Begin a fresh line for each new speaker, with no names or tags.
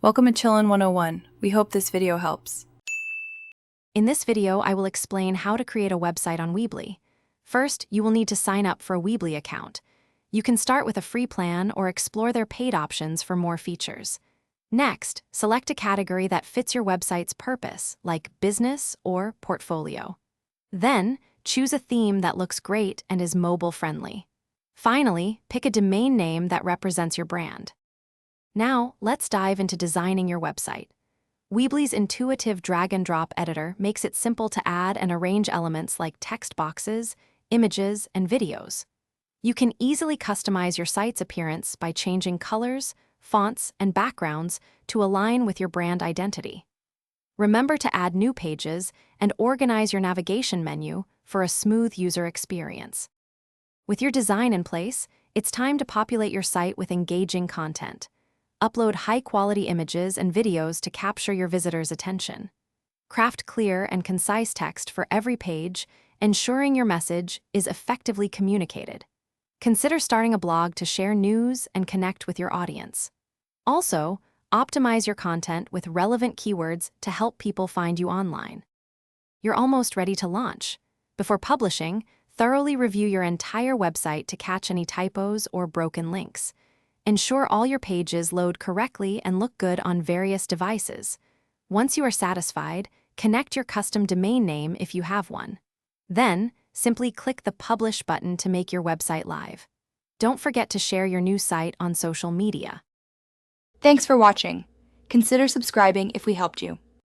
Welcome to Chillin' 101. We hope this video helps.
In this video, I will explain how to create a website on Weebly. First, you will need to sign up for a Weebly account. You can start with a free plan or explore their paid options for more features. Next, select a category that fits your website's purpose, like business or portfolio. Then, choose a theme that looks great and is mobile-friendly. Finally, pick a domain name that represents your brand. Now, let's dive into designing your website. Weebly's intuitive drag-and-drop editor makes it simple to add and arrange elements like text boxes, images, and videos. You can easily customize your site's appearance by changing colors, fonts, and backgrounds to align with your brand identity. Remember to add new pages and organize your navigation menu for a smooth user experience. With your design in place, it's time to populate your site with engaging content. Upload high-quality images and videos to capture your visitors' attention. Craft clear and concise text for every page, ensuring your message is effectively communicated. Consider starting a blog to share news and connect with your audience. Also, optimize your content with relevant keywords to help people find you online. You're almost ready to launch. Before publishing, thoroughly review your entire website to catch any typos or broken links. Ensure all your pages load correctly and look good on various devices. Once you are satisfied, connect your custom domain name if you have one. Then, simply click the Publish button to make your website live. Don't forget to share your new site on social media.
Thanks for watching. Consider subscribing if we helped you.